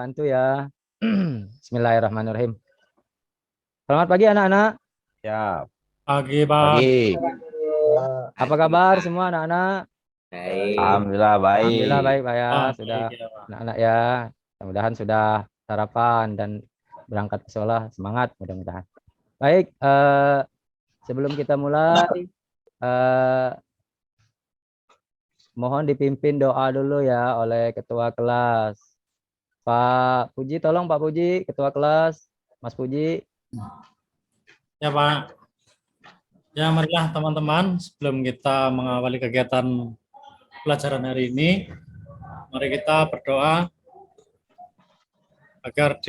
bantu ya. Bismillahirrahmanirrahim. Selamat pagi anak-anak. Ya, Pagi, Pak. pagi. Apa kabar semua anak-anak? Alhamdulillah baik. Alhamdulillah baik Pak ya. Pak, Sudah baik ya, Pak. anak-anak ya. Mudah-mudahan sudah sarapan dan berangkat ke sekolah. Semangat mudah-mudahan. Baik, sebelum kita mulai, mohon dipimpin doa dulu ya oleh ketua kelas. Pak Puji, tolong Pak Puji, ketua kelas. Mas Puji. Ya, Pak. Ya, marilah teman-teman, sebelum kita mengawali kegiatan pelajaran hari ini, mari kita berdoa agar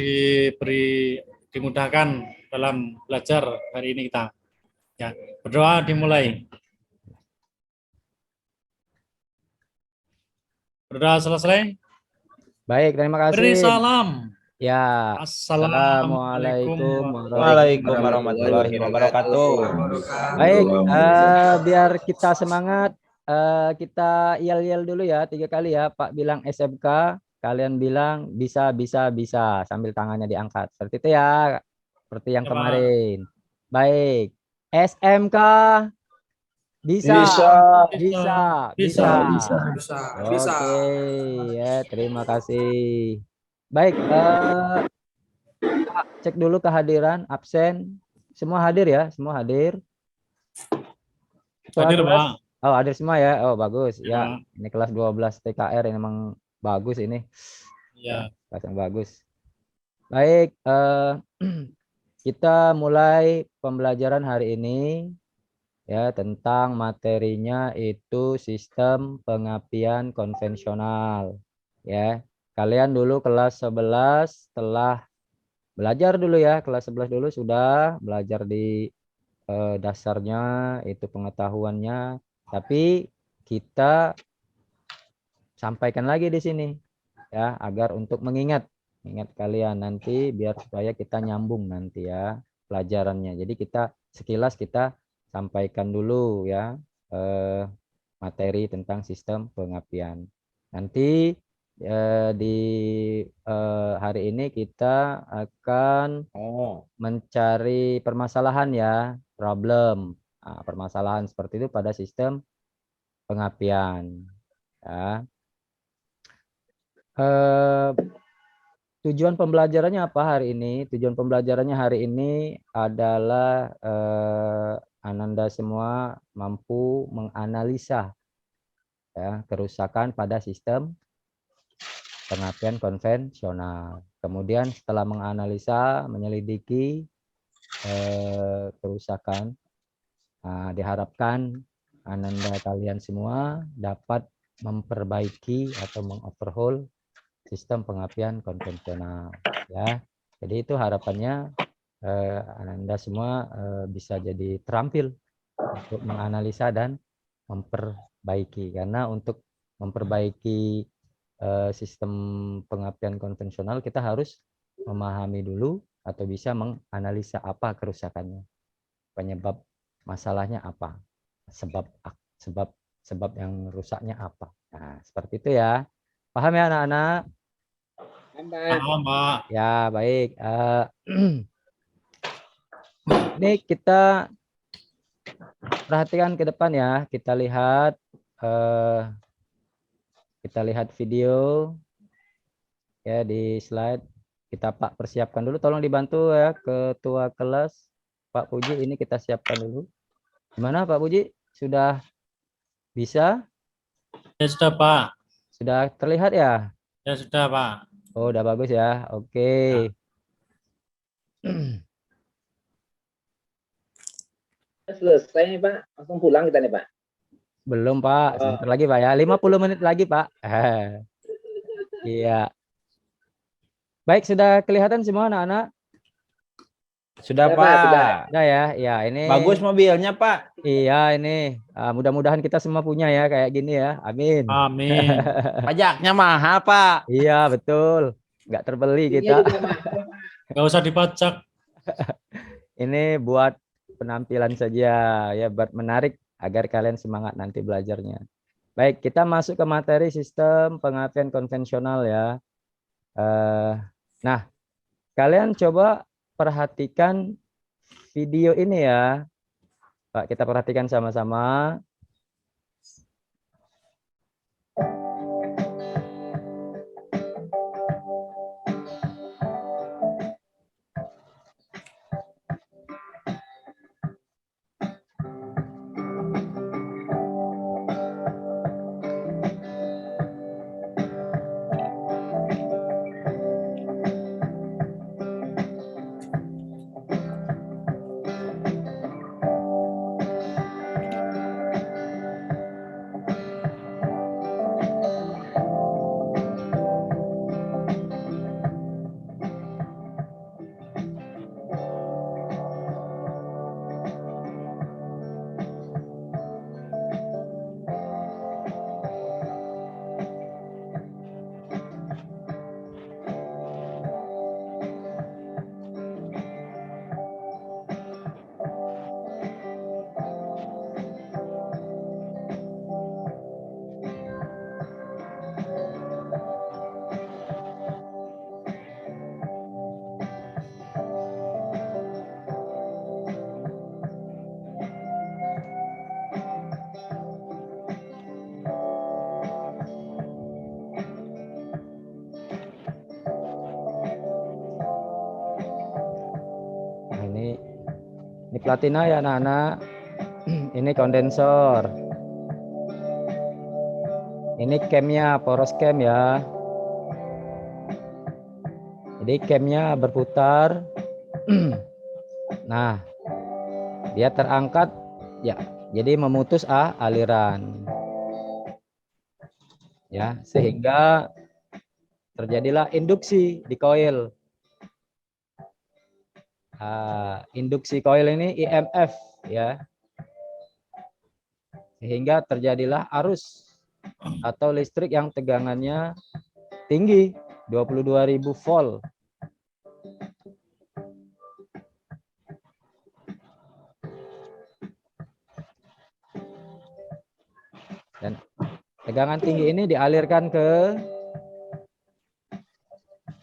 dimudahkan dalam belajar hari ini kita. Ya, berdoa dimulai. Berdoa selesai. Baik, terima kasih. Beri salam. Ya. Assalamualaikum Waalaikumsalam warahmatullahi wabarakatuh. Baik, biar kita semangat, kita yel-yel dulu ya 3 kali ya. Pak bilang SMK, kalian bilang bisa sambil tangannya diangkat. Seperti itu ya, seperti yang kemarin. Baik, SMK bisa. Oke, ya terima kasih. Baik, cek dulu kehadiran, absen. Semua hadir ya, semua hadir. Hadir, Pak. Oh, hadir semua ya. Oh, bagus. Ya, Ya, ini kelas 12 TKR ini memang bagus ini. Ya. Kelas yang bagus. Baik, kita mulai pembelajaran hari ini ya tentang materinya itu sistem pengapian konvensional. Ya. Kalian dulu kelas 11 telah belajar dulu ya, kelas 11 dulu sudah belajar di dasarnya itu pengetahuannya, tapi kita sampaikan lagi di sini ya agar untuk mengingat kalian nanti biar supaya kita nyambung nanti ya pelajarannya. Jadi kita sekilas kita sampaikan dulu ya materi tentang sistem pengapian. Nanti di hari ini kita akan mencari permasalahan ya, problem. Nah, permasalahan seperti itu pada sistem pengapian. Ya. Tujuan pembelajarannya apa hari ini? Tujuan pembelajarannya hari ini adalah Ananda semua mampu menganalisa ya, kerusakan pada sistem pengapian konvensional. Kemudian setelah menganalisa, menyelidiki kerusakan, diharapkan Ananda kalian semua dapat memperbaiki atau mengoverhaul sistem pengapian konvensional ya. Jadi itu harapannya Ananda semua bisa jadi terampil untuk menganalisa dan memperbaiki, karena untuk memperbaiki sistem pengapian konvensional kita harus memahami dulu atau bisa menganalisa apa kerusakannya, penyebab masalahnya apa, sebab yang rusaknya apa. Nah, seperti itu ya. Paham ya anak-anak? Paham, Pak. Ya, baik. Ini kita perhatikan ke depan ya. Kita lihat video ya di slide. Kita Pak persiapkan dulu. Tolong dibantu ya ketua kelas Pak Puji. Ini kita siapkan dulu. Gimana Pak Puji? Sudah bisa? Ya sudah, Pak. Sudah terlihat ya? Ya sudah, Pak. Oh, udah bagus ya. Oke. Selesai nih Pak, langsung pulang kita nih Pak. Belum Pak, sebentar lagi Pak ya, 50 menit lagi Pak. Iya. Baik, sudah kelihatan semua anak-anak? Sudah Ya, Pak. Sudah ya, ya ini. Bagus mobilnya Pak. Iya ini, mudah-mudahan kita semua punya ya kayak gini ya, amin. Amin. Pajaknya mahal Pak. Iya betul, nggak terbeli kita. Nggak usah dipajak. Ini buat penampilan saja ya, buat menarik agar kalian semangat nanti belajarnya. Baik, kita masuk ke materi sistem pengapian konvensional ya. Nah, kalian coba perhatikan video ini ya. Pak, kita perhatikan sama-sama. Nah, ini platina ya anak-anak. Ini kondensor. Ini camnya, poros cam ya. Jadi camnya berputar. Nah, dia terangkat ya. Jadi memutus aliran. Ya, sehingga terjadilah induksi di koil. Induksi koil ini IMF ya. Sehingga terjadilah arus atau listrik yang tegangannya tinggi 22.000 volt. Dan tegangan tinggi ini dialirkan ke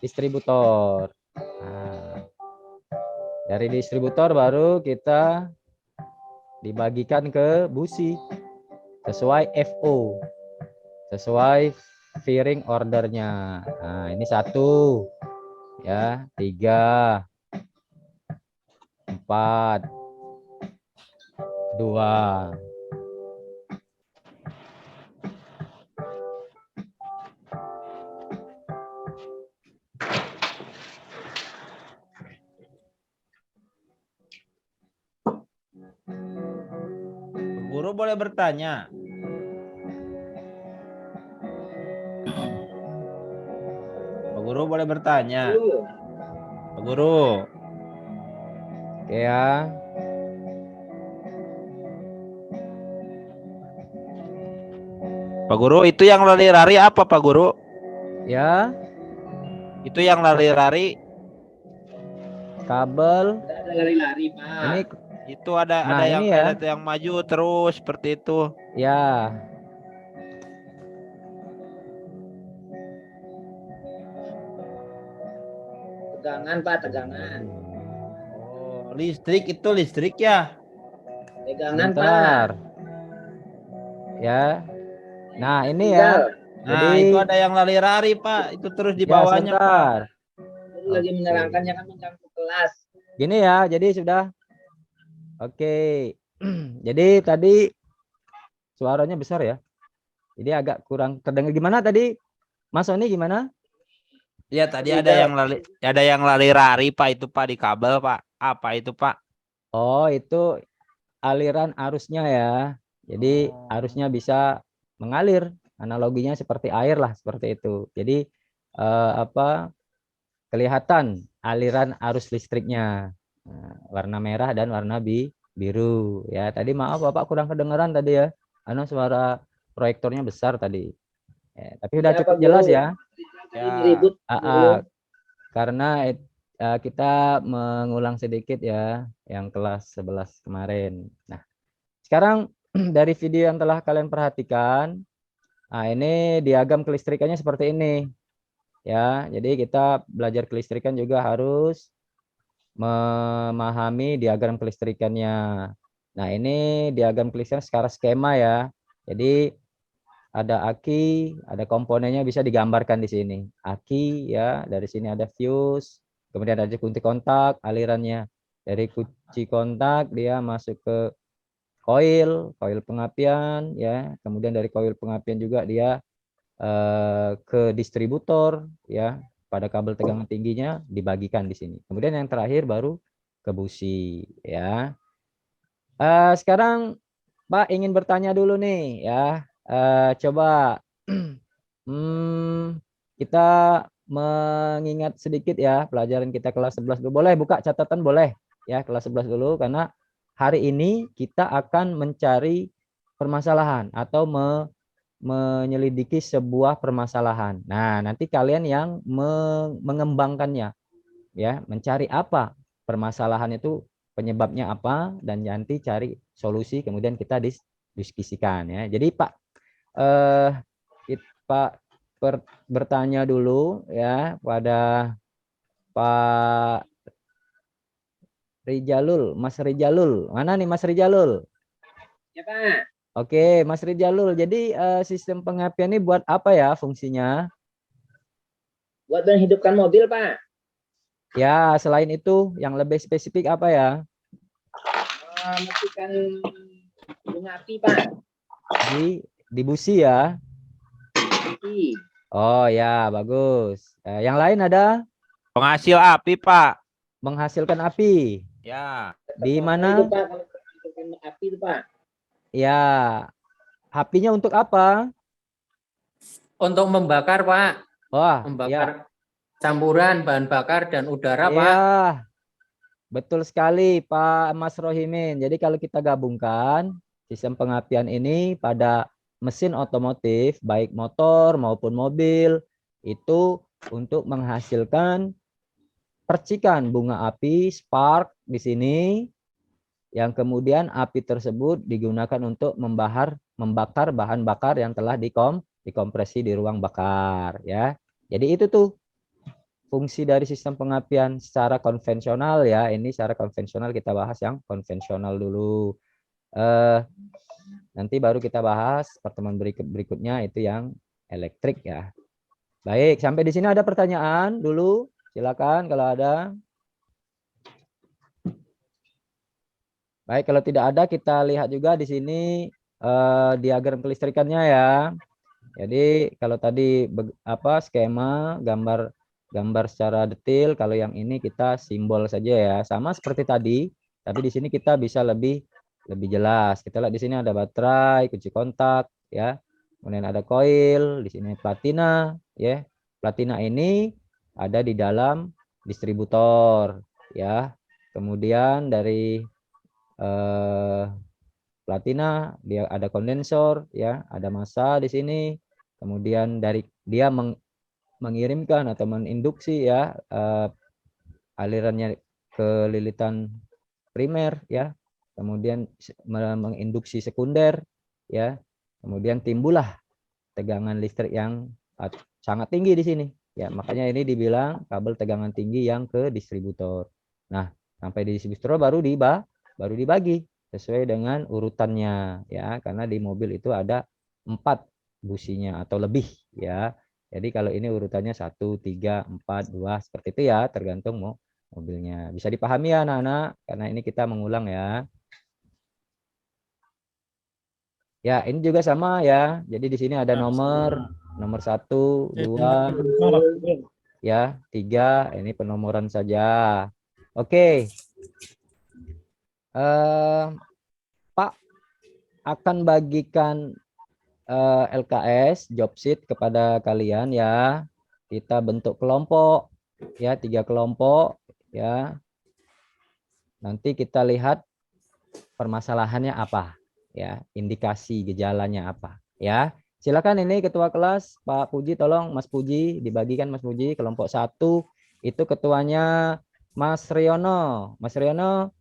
distributor. Nah, dari distributor baru kita dibagikan ke busi sesuai FO, sesuai firing ordernya. Nah, ini 1 ya, 3, 4, 2. Guru boleh bertanya. Pak Guru boleh bertanya. Pak Guru. Oke ya. Pak Guru, itu yang lari-lari apa Pak Guru? Ya, Itu yang lari-lari. kabel. Ada lari-lari, Pak. Ini Itu ada Nah, yang ini ya. ada yang maju terus seperti itu. ya. Tegangan, Pak, tegangan. Oh, listrik itu listrik ya. Tegangan, Pak. Bentar. Ya. Nah, ini Tinggal. ya. Nah, Jadi itu ada yang lari-lari Pak. Itu terus di ya, bawahnya Pak. sebentar. Guru lagi menerangkannya kan mengganggu kelas. Gini ya, jadi sudah. Oke. Jadi tadi suaranya besar ya. Jadi agak kurang terdengar. Gimana tadi? Mas Sony gimana? Ya tadi ada yang lari-lari Pak, itu Pak di kabel Pak. Apa itu Pak? Oh, itu aliran arusnya ya. Jadi arusnya bisa mengalir. Analoginya seperti air lah, seperti itu. Jadi kelihatan aliran arus listriknya. Nah, warna merah dan warna biru ya. Tadi maaf Bapak kurang kedengaran tadi ya. Karena suara proyektornya besar tadi. Ya, tapi udah Ya, cukup Pak jelas Guru. ya. Ini ribut. Karena kita mengulang sedikit ya yang kelas 11 kemarin. Nah, sekarang dari video yang telah kalian perhatikan, nah ini diagram kelistrikannya seperti ini. ya. Jadi kita belajar kelistrikan juga harus memahami diagram kelistrikannya. Nah, ini diagram kelistrikan secara skema ya. Jadi ada aki, ada komponennya bisa digambarkan di sini. Aki ya, dari sini ada fuse, kemudian ada kunci kontak, alirannya dari kunci kontak dia masuk ke koil pengapian ya. Kemudian dari koil pengapian juga dia ke distributor ya, pada kabel tegangan tingginya dibagikan di sini. Kemudian yang terakhir baru ke busi ya. Sekarang Pak ingin bertanya dulu nih ya. Coba kita mengingat sedikit ya pelajaran kita kelas 11 dulu. Boleh buka catatan boleh ya kelas 11 dulu, karena hari ini kita akan mencari permasalahan atau menyelidiki sebuah permasalahan. Nah, nanti kalian yang mengembangkannya ya, mencari apa permasalahan itu, penyebabnya apa, dan nanti cari solusi, kemudian kita diskusikan ya. Jadi Pak Pak bertanya dulu ya pada Pak Rijalul, Mas Rijalul. Mana nih Mas Rijalul? Ya Pak. Oke, Mas Rijalul. Jadi sistem pengapian ini buat apa ya fungsinya? Buat menghidupkan mobil Pak. Ya, selain itu yang lebih spesifik apa ya? Matikan bunga api Pak. Di busi ya? Api. Oh ya, bagus. Yang lain ada? Penghasil api, Pak. Menghasilkan api. Ya. Di mana? Itu Pak, kalau menghidupkan api itu Pak. Ya, apinya untuk apa? Untuk membakar, Pak. Wah, Membakar campuran bahan bakar dan udara, Pak. ya, betul sekali Pak Mas Rohimin. Jadi kalau kita gabungkan sistem pengapian ini pada mesin otomotif, baik motor maupun mobil, itu untuk menghasilkan percikan bunga api, spark di sini, yang kemudian api tersebut digunakan untuk membakar bahan bakar yang telah dikompresi di ruang bakar ya. Jadi itu tuh fungsi dari sistem pengapian secara konvensional ya. Ini secara konvensional, kita bahas yang konvensional dulu. Nanti baru kita bahas pertemuan berikutnya itu yang elektrik ya. Baik, sampai di sini ada pertanyaan dulu? Silakan kalau ada. Baik, kalau tidak ada kita lihat juga di sini diagram kelistrikannya ya. Jadi kalau tadi skema gambar secara detail, kalau yang ini kita simbol saja ya. Sama seperti tadi, tapi di sini kita bisa lebih jelas. Kita lihat di sini ada baterai, kunci kontak ya. Kemudian ada koil, di sini platina ya. Platina ini ada di dalam distributor ya. Kemudian dari platina dia ada kondensor ya, ada massa di sini. Kemudian dari dia mengirimkan atau menginduksi ya alirannya ke lilitan primer ya. Kemudian menginduksi sekunder ya. Kemudian timbullah tegangan listrik yang sangat tinggi di sini ya. Makanya ini dibilang kabel tegangan tinggi yang ke distributor. Nah, sampai di distributor baru dibagi sesuai dengan urutannya ya, karena di mobil itu ada 4 businya atau lebih ya. Jadi kalau ini urutannya 1, 3, 4, 2 seperti itu ya, tergantung mobilnya. Bisa dipahami ya anak-anak, karena ini kita mengulang ya. Ya, ini juga sama ya. Jadi di sini ada nomor 1, 2 ya, 3, ini penomoran saja. Oke. Pak akan bagikan LKS job sheet kepada kalian ya. Kita bentuk kelompok ya, 3 kelompok ya. Nanti kita lihat permasalahannya apa ya, indikasi gejalanya apa ya. Silakan ini ketua kelas Pak Puji, tolong Mas Puji dibagikan. Mas Puji kelompok 1 itu ketuanya Mas Riono. Mas Riono.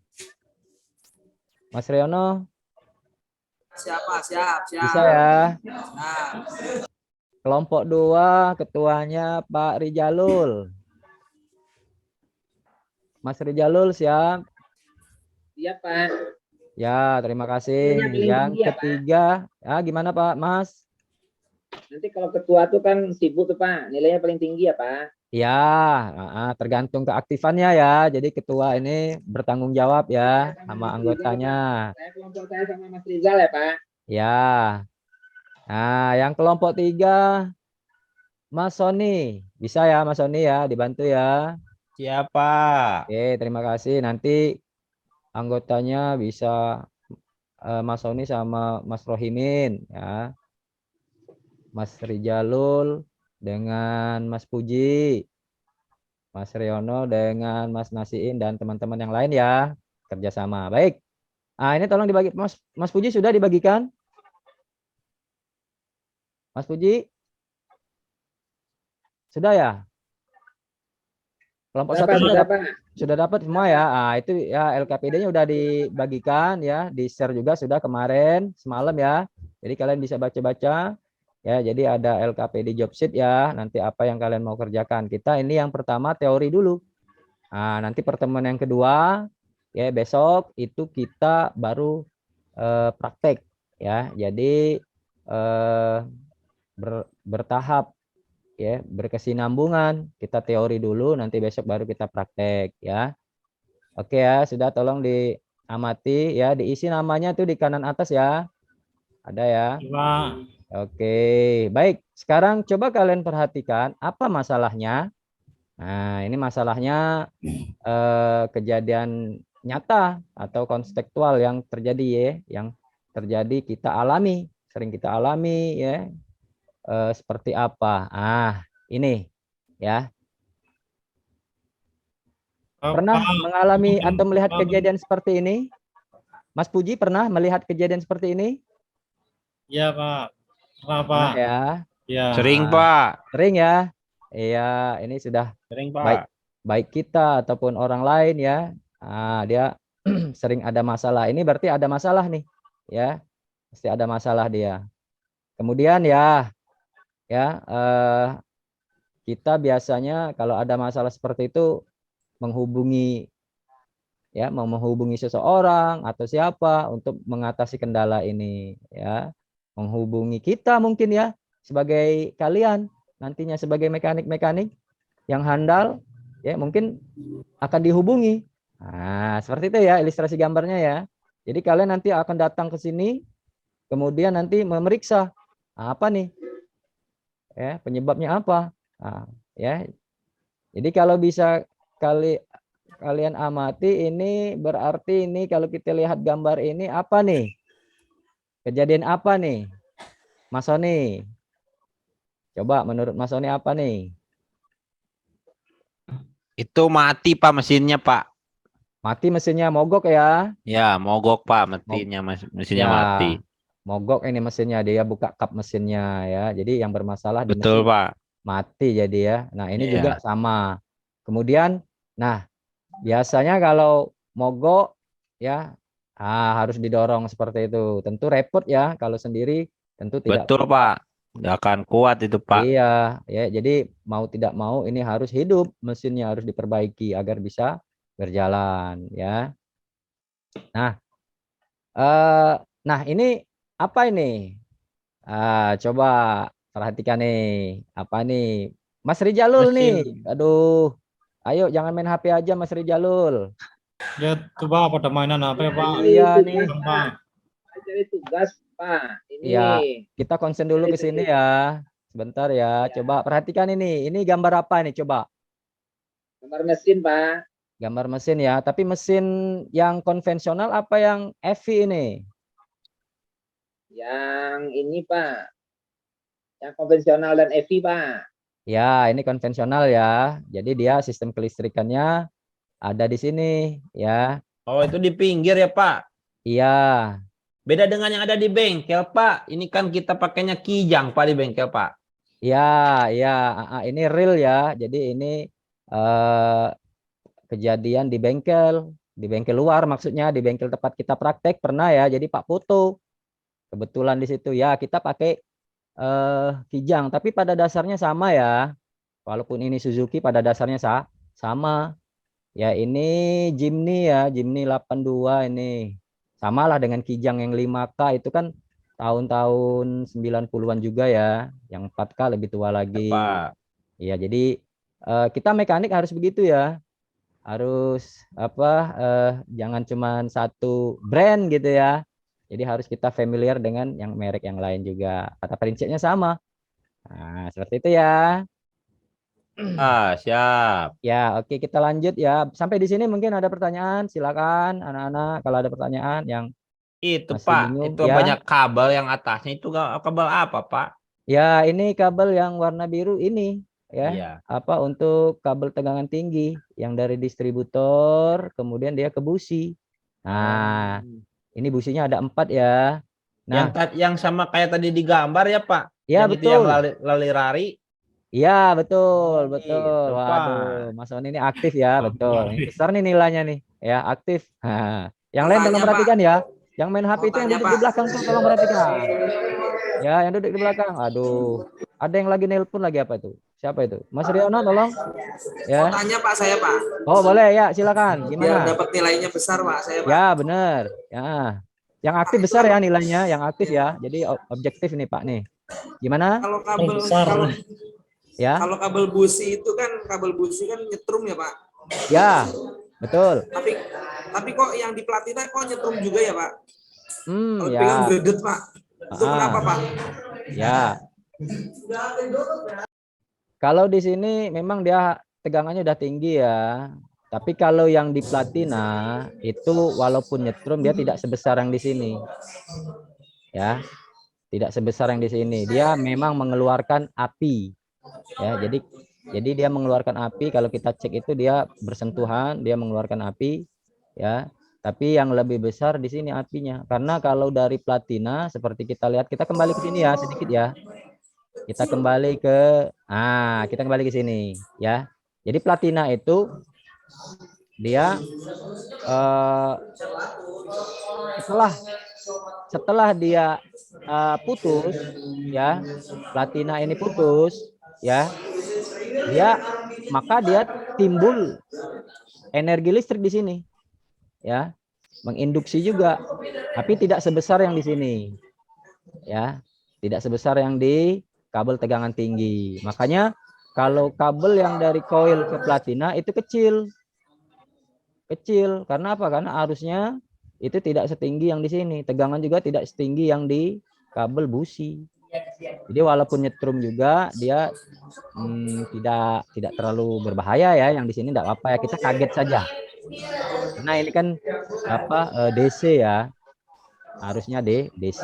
Siap. Bisa ya. Kelompok 2 ketuanya Pak Rijalul. Mas Rijalul siap? Iya, Pak. Ya, terima kasih. Nilainya paling Yang tinggi ya, Pak? ketiga, gimana Pak Mas? Nanti kalau ketua tuh kan sibuk tuh, Pak. Nilainya paling tinggi ya, Pak. Ya, tergantung keaktifannya ya. Jadi ketua ini bertanggung jawab ya Saya sama Mas Rizal, anggotanya. Pak. Saya kelompok saya sama Mas Rizal ya, Pak. Ya. Nah, yang kelompok 3 Mas Sony. Bisa ya Mas Sony ya, dibantu ya. Siapa? Oke, terima kasih. Nanti anggotanya bisa Mas Sony sama Mas Rohimin ya. Mas Rijalul dengan Mas Puji, Mas Riono dengan Mas Nasiin dan teman-teman yang lain ya, kerjasama. Baik. Ini tolong dibagi, Mas Puji sudah dibagikan? Mas Puji? Sudah ya? Kelompok Sudah, 1 Pak, sudah, Pak. sudah dapat semua ya. Itu ya LKPD-nya udah dibagikan ya, di-share juga sudah kemarin semalam ya. Jadi kalian bisa baca-baca ya. Jadi ada LKPD job sheet ya. Nanti apa yang kalian mau kerjakan. Kita ini yang pertama teori dulu. Nanti pertemuan yang kedua ya besok itu kita baru praktek ya. Jadi bertahap ya, berkesinambungan. Kita teori dulu, nanti besok baru kita praktek ya. Oke ya, sudah, tolong diamati ya, diisi namanya tuh di kanan atas ya. Ada ya. Iya, Pak. Oke, baik. Sekarang coba kalian perhatikan apa masalahnya. Nah, ini masalahnya kejadian nyata atau kontekstual yang terjadi ya, yang terjadi kita alami, sering kita alami ya. Seperti apa? Ini ya. Pernah mengalami atau melihat kejadian seperti ini? Mas Puji pernah melihat kejadian seperti ini? Iya, Pak. Pernah, Pak. Pernah ya. Iya. Sering, Pak. Sering ya. Iya, ini sudah Sering, baik Pak. kita ataupun orang lain ya. Dia sering ada masalah. Ini berarti ada masalah nih, ya. Pasti ada masalah dia. Kemudian ya kita biasanya kalau ada masalah seperti itu menghubungi seseorang atau siapa untuk mengatasi kendala ini ya. Menghubungi kita mungkin ya sebagai kalian nantinya sebagai mekanik-mekanik yang handal ya, mungkin akan dihubungi. Seperti itu ya ilustrasi gambarnya ya. Jadi kalian nanti akan datang ke sini, kemudian nanti memeriksa apa nih ya, penyebabnya apa. Ya. Jadi kalau bisa kalian amati, ini berarti ini kalau kita lihat gambar ini apa nih? Kejadian apa nih? Mas Sony. Coba menurut Mas Sony apa nih? Itu mati, Pak, mesinnya, Pak. Mati mesinnya, mogok ya. Ya, mogok, Pak, mesinnya Ya, mati. mogok ini mesinnya, dia buka kap mesinnya ya. Jadi yang bermasalah di Betul, mesin Pak. mati jadi ya. Nah, ini Iya. juga sama. Kemudian biasanya kalau mogok ya harus didorong seperti itu. Tentu repot ya kalau sendiri, tentu tidak. Betul, Pak. Nggak akan kuat itu, Pak. Iya, ya. Jadi mau tidak mau ini harus hidup, mesinnya harus diperbaiki agar bisa berjalan ya. Nah, ini apa ini? Coba perhatikan nih, apa nih? Mas Rijalul nih. Aduh. Ayo jangan main HP aja Mas Rijalul. Ya, coba pada mainan apa ya, Pak? Iya nih. Pak. Cari tugas, Pak. Ini. Iya, kita konsen dulu ke sini ya. Sebentar ya. Coba perhatikan ini. Ini gambar apa nih coba? Gambar mesin, Pak. Gambar mesin ya. Tapi mesin yang konvensional apa yang EV ini? Yang ini, Pak. Yang konvensional dan EV, Pak. Ya, ini konvensional ya. Jadi dia sistem kelistrikannya ada di sini ya. Oh, itu di pinggir ya, Pak? Iya. Beda dengan yang ada di bengkel, Pak. Ini kan kita pakainya kijang, Pak, di bengkel, Pak. Ya, ini real ya. Jadi ini kejadian di bengkel luar maksudnya, di bengkel tempat kita praktek pernah ya. Jadi Pak foto kebetulan di situ ya, kita pakai Kijang, tapi pada dasarnya sama ya. Walaupun ini Suzuki pada dasarnya sama. Ya ini Jimny ya, Jimny 82 ini. Samalah dengan Kijang yang 5K itu kan tahun-tahun 90-an juga ya. Yang 4K lebih tua lagi. Pak. Iya, jadi kita mekanik harus begitu ya. Harus jangan cuma satu brand gitu ya. Jadi harus kita familiar dengan yang merek yang lain juga. Kata prinsipnya sama. Nah, seperti itu ya. Siap. Ya, oke kita lanjut ya. Sampai di sini mungkin ada pertanyaan, silakan anak-anak kalau ada pertanyaan yang Itu masih Pak, bingung itu ya. banyak kabel yang atasnya itu kabel apa Pak? Ya, ini kabel yang warna biru ini ya. Iya. Untuk kabel tegangan tinggi yang dari distributor kemudian dia ke busi. Nah, ini businya ada 4 ya. Nah, Yang sama kayak tadi di gambar ya Pak? ya Yang itu yang betul. lali-rari. Iya, betul, Gitu, betul. Waduh, Pak. Mas Oni ini aktif ya, betul. Ini Lari. besar nih nilainya nih, ya, aktif. Yang lain tolong perhatikan ya. Yang main HP itu yang duduk di belakang tuh tolong perhatikan. Ya, yang duduk di belakang. Aduh, ada yang lagi nelpon lagi apa itu? Siapa itu? Mas Riono tolong. Ya. Tanya Pak, saya Pak. Oh, boleh ya, silakan. Biar Gimana? dapat nilainya besar Pak, saya Pak. Ya, benar. Ya. Yang aktif besar ya nilainya, yang aktif ya. Jadi objektif nih, Pak nih. Gimana? Kalau kabel Besar. Ya. kalau kabel busi itu kan nyetrum ya Pak. Ya, betul. Tapi kok yang di platina kok nyetrum juga ya Pak? Kalau Ya. bilang gredet Pak. Itu kenapa Pak? Ya. Kalau di sini memang dia tegangannya udah tinggi ya. Tapi kalau yang di platina itu walaupun nyetrum dia tidak sebesar yang di sini. Ya. Tidak sebesar yang di sini. Dia memang mengeluarkan api. Ya, jadi dia mengeluarkan api. Kalau kita cek itu dia bersentuhan, dia mengeluarkan api ya. Tapi yang lebih besar di sini apinya. Karena kalau dari platina seperti kita lihat, kita kembali ke sini ya sedikit ya. Kita kembali ke sini ya. Jadi platina itu dia setelah dia putus ya, platina ini putus ya, maka dia timbul energi listrik di sini ya, menginduksi juga, tapi tidak sebesar yang di sini ya, tidak sebesar yang di kabel tegangan tinggi. Makanya kalau kabel yang dari koil ke platina itu kecil karena apa? Karena arusnya itu tidak setinggi yang di sini, tegangan juga tidak setinggi yang di kabel busi. Jadi walaupun nyetrum juga dia tidak terlalu berbahaya ya, yang di sini tidak apa-apa ya, kita kaget saja. Karena ini kan DC ya. Harusnya DC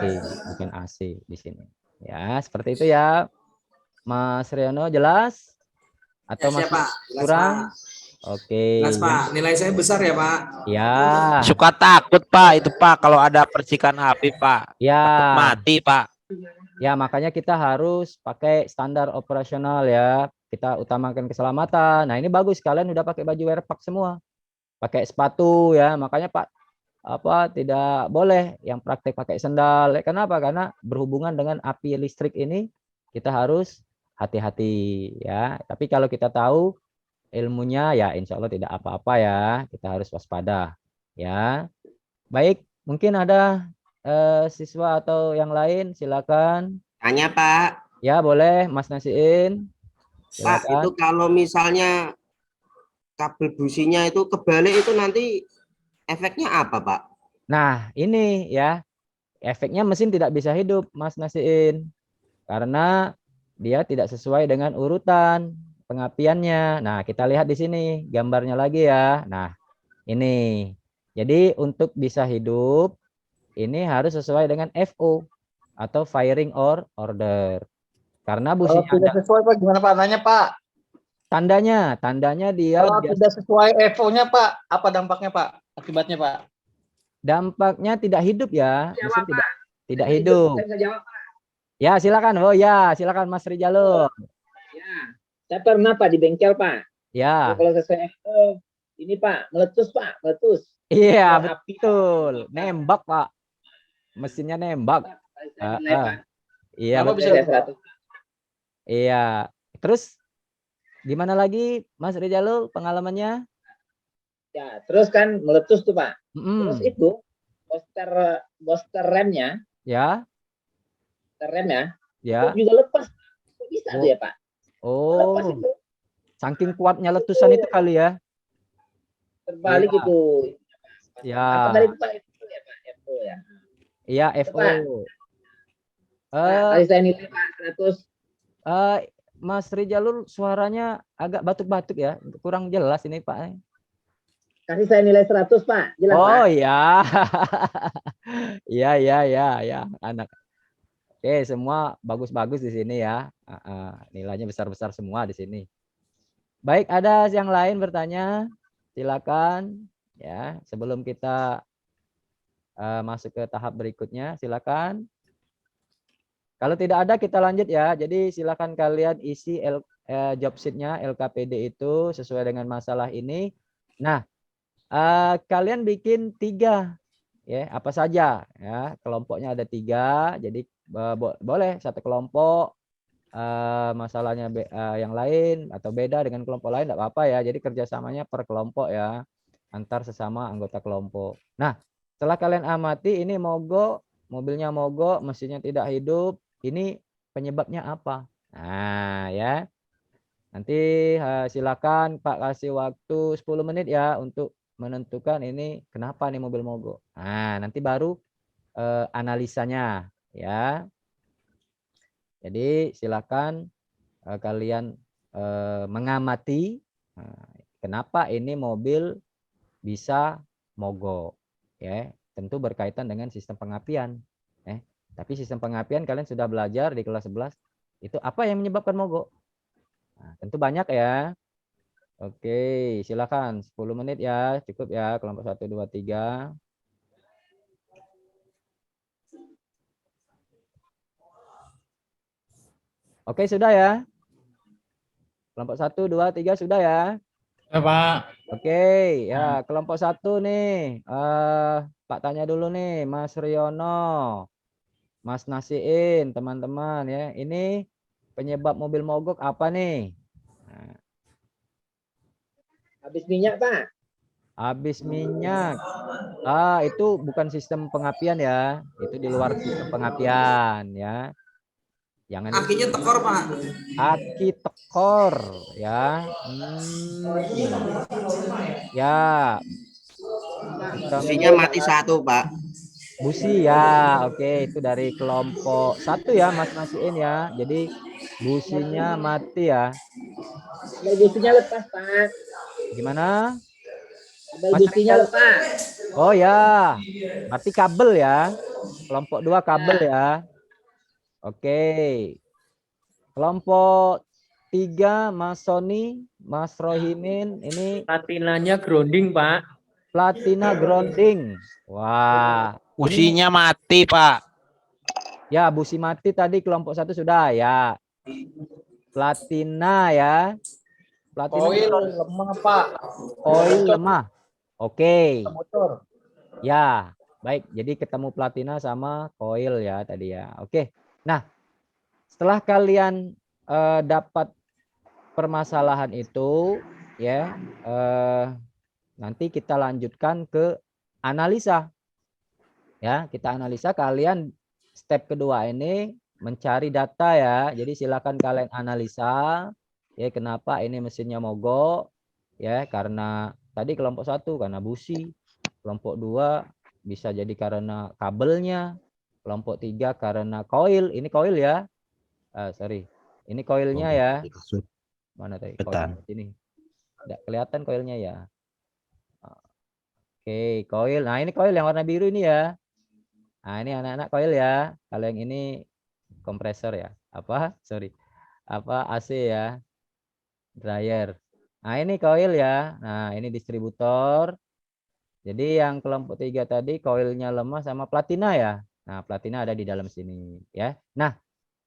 bukan AC di sini. Ya, seperti itu ya. Mas Riono jelas? Atau Ya, masih Pak. kurang? Oke. Jelas Pak, nilai saya besar ya Pak. Ya. Suka takut Pak itu Pak kalau ada percikan api Pak. Ya. Takut mati Pak. Ya, makanya kita harus pakai standar operasional ya. Kita utamakan keselamatan. Nah, ini bagus kalian udah pakai baju wear pack semua. Pakai sepatu ya. Makanya Pak tidak boleh yang praktek pakai sendal. Kenapa? Karena berhubungan dengan api listrik ini kita harus hati-hati ya. Tapi kalau kita tahu ilmunya ya insya Allah tidak apa-apa ya. Kita harus waspada ya. Baik, mungkin ada siswa atau yang lain silakan. Tanya Pak. Ya boleh Mas Nasiin. Silakan. Pak, itu kalau misalnya kabel businya itu kebalik itu nanti efeknya apa Pak? Nah ini ya, efeknya mesin tidak bisa hidup Mas Nasiin. Karena dia tidak sesuai dengan urutan pengapiannya. Nah kita lihat di sini gambarnya lagi ya. Nah ini, jadi untuk bisa hidup ini harus sesuai dengan FO atau firing order. Karena businya Kalau tidak sesuai Pak, gimana Pak? Nanya Pak. Tandanya dia Kalau tidak sesuai FO-nya Pak, apa dampaknya Pak? Akibatnya Pak? Dampaknya tidak hidup ya, mesin tidak Saya hidup. bisa jawab, Pak. Ya silakan. Oh ya silakan Mas Rijalo. Ya, saya pernah Pak di bengkel Pak. Ya. Kalau sesuai ini Pak, meletus Pak, meletus. Iya Api. betul. Nembak Pak. Mesinnya nembak. Saya nilai, Pak. Iya, Kenapa bisa betul. Nilai 100. Iya. Terus gimana lagi Mas Rijalul pengalamannya? Ya, terus kan meletus tuh Pak. Terus Mm-mm. itu booster remnya, Ya, itu ya. juga lepas. Kok bisa tuh ya Pak? Lepas Oh, itu saking kuatnya letusan itu kali ya. terbalik Iya, itu. Apa ya. tadi itu Pak? Itu ya Pak. Itu ya. Iya, Itu Pak. FO. Pak, Eh, kasih saya nilai Pak 100. eh, Mas Rijalul suaranya agak batuk-batuk ya. Kurang jelas ini Pak. Kasih saya nilai 100 Pak. Jelas Pak. Oh ya. Iya, iya, iya, ya. Anak. Oke, semua bagus-bagus di sini ya. Nilainya besar-besar semua di sini. Baik, ada yang lain bertanya? Silakan ya. Sebelum kita masuk ke tahap berikutnya, silakan. Kalau tidak ada kita lanjut ya. Jadi silakan kalian isi job sheet-nya LKPD itu sesuai dengan masalah ini. Nah, kalian bikin 3 ya, apa saja ya. Kelompoknya ada 3. Jadi boleh satu kelompok masalahnya yang lain atau beda dengan kelompok lain enggak apa-apa ya. Jadi kerjasamanya per kelompok ya, antar sesama anggota kelompok. Nah, setelah kalian amati ini mogok, mobilnya mogok, mesinnya tidak hidup, ini penyebabnya apa? Nah, ya. Nanti silakan Pak kasih waktu 10 menit ya untuk menentukan ini kenapa nih mobil mogok. Nah, nanti baru analisanya ya. Jadi silakan kalian mengamati kenapa ini mobil bisa mogok ya. Tentu berkaitan dengan sistem pengapian. Tapi sistem pengapian kalian sudah belajar di kelas 11 itu apa yang menyebabkan mogok. Nah, tentu banyak ya. Oke, silakan 10 menit ya, cukup ya kelompok 1 2 3. Oke, sudah ya. Kelompok 1 2 3 sudah ya. Ya Pak. Oke, ya kelompok 1 nih. Pak tanya dulu nih, Mas Riono, Mas Nasiin, teman-teman ya. Ini penyebab mobil mogok apa nih? Nah, Habis minyak Pak. habis minyak. Itu bukan sistem pengapian ya. Itu di luar sistem pengapian ya. Jangan Akinya tekor Pak. aki tekor ya. Ya. Businya mati 1 Pak. Busi ya, oke itu dari kelompok 1 ya Mas Nasiin ya. Jadi businya mati ya. Kabel businya lepas Pak. Gimana? Kabel Mas businya Rizal? lepas. Oh ya, berarti kabel ya. Kelompok 2 kabel ya. Oke. Kelompok 3 Mas Sony, Mas Rohimin ini Platinanya grounding, Pak. platina grounding. Wah, Businya mati, Pak. ya busi mati tadi kelompok 1 sudah ya. Platina ya. Platina Koil lemah, Pak. koil lemah. Oke. Motor. Ya, baik. Jadi ketemu platina sama koil ya tadi ya. Oke. Nah, setelah kalian dapat permasalahan itu ya, nanti kita lanjutkan ke analisa. Ya, kita analisa. Kalian step kedua ini mencari data ya. Jadi silakan kalian analisa ya kenapa ini mesinnya mogok ya, karena tadi kelompok 1 karena busi, kelompok 2 bisa jadi karena kabelnya, kelompok 3 karena koil. Ini koil ya. Sorry. Ini koilnya ya. Mana tadi? Koil ini. Tidak kelihatan koilnya ya. Oke, koil. Nah, ini koil yang warna biru ini ya. Nah, ini anak-anak koil ya. Kalau yang ini kompresor ya. Apa? Sorry. Apa? AC ya. Dryer. Nah, ini koil ya. Nah, ini distributor. Jadi yang kelompok 3 tadi koilnya lemah sama platina ya. Nah, platina ada di dalam sini ya. Nah,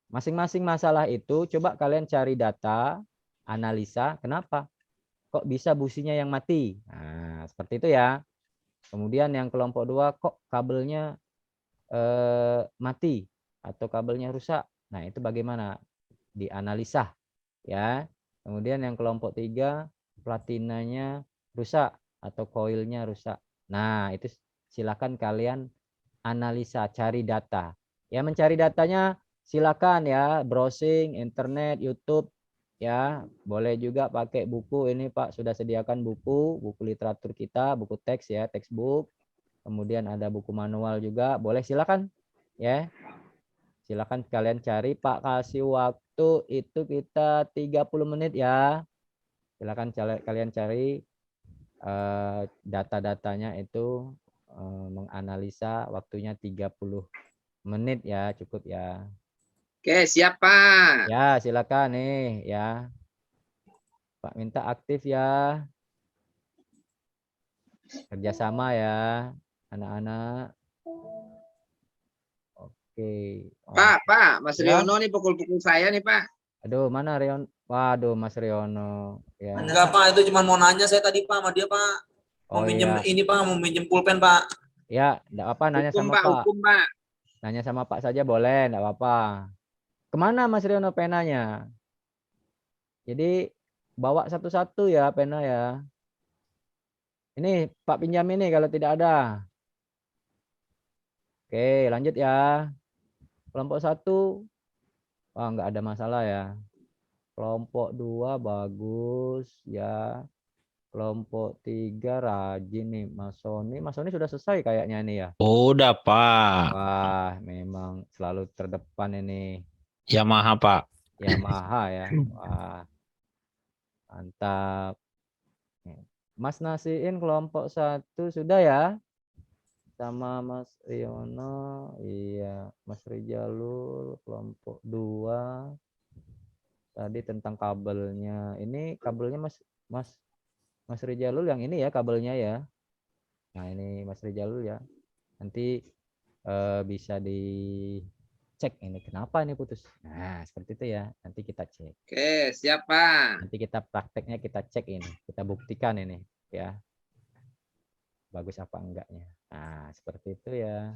masing-masing masalah itu coba kalian cari data, analisa kenapa kok bisa businya yang mati. Nah, seperti itu ya. Kemudian yang kelompok 2 kok kabelnya mati atau kabelnya rusak. Nah, itu bagaimana? Dianalisa ya. Kemudian yang kelompok 3 platinanya rusak atau koilnya rusak. Nah, itu silakan kalian analisa, cari data. Ya, mencari datanya silakan ya, browsing internet, YouTube ya. Boleh juga pakai buku ini Pak, sudah sediakan buku literatur kita, buku teks ya, textbook. Kemudian ada buku manual juga, boleh silakan ya. Silakan kalian cari, Pak kasih waktu itu kita 30 menit ya. Silakan kalian cari data-datanya itu, menganalisa, waktunya 30 menit ya, cukup ya. Oke, siap Pak. Ya, silakan nih ya. Pak minta aktif ya. Kerjasama ya, anak-anak. Oke. Pak, Mas Ya. Riono nih pukul-pukul saya nih Pak. Aduh, mana Rion? Waduh, Mas Riono. Ya. Enggak Pak, itu cuma mau nanya saya tadi Pak sama dia Pak. Mau Oh minjem iya. ini Pak, mau minjem pulpen Pak. Ya, enggak apa, nanya Hukum sama Pak, Pak. hukum Pak. Nanya sama Pak saja boleh, enggak apa-apa. Kemana Mas Riono penanya? Jadi bawa satu-satu ya pena ya. Ini Pak pinjam ini kalau tidak ada. Oke, lanjut ya. Kelompok 1. Wah, enggak ada masalah ya. Kelompok 2 bagus ya. Kelompok 3 rajin nih. Mas Sony sudah selesai kayaknya nih ya. Udah, Pak. Wah, memang selalu terdepan ini. Yamaha, Pak. Yamaha ya. Wah, mantap. Mas Nasiin kelompok 1 sudah ya. Sama Mas Riono, iya. Mas Rijalul kelompok 2. Tadi tentang kabelnya. Ini kabelnya Mas Rijalul yang ini ya kabelnya ya. Nah, ini Mas Rijalul ya. Nanti bisa dicek ini kenapa ini putus. Nah, seperti itu ya. Nanti kita cek. Oke, siap Pak. Nanti kita prakteknya kita cek ini. Kita buktikan ini ya. Bagus apa enggaknya. Nah, seperti itu ya.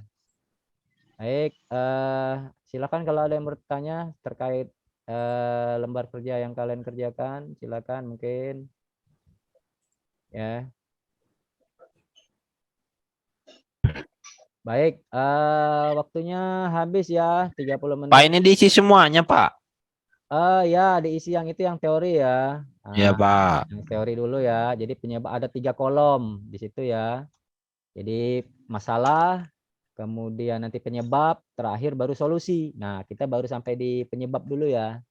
Baik, silakan kalau ada yang bertanya terkait lembar kerja yang kalian kerjakan, silakan mungkin. Ya. Baik, waktunya habis ya, 30 menit. Pak, ini diisi semuanya, Pak. Ya, diisi yang itu yang teori ya. Ya, Nah, Pak. yang teori dulu ya. Jadi penyebab ada 3 kolom di situ ya. Jadi masalah, kemudian nanti penyebab, terakhir baru solusi. Nah, kita baru sampai di penyebab dulu ya.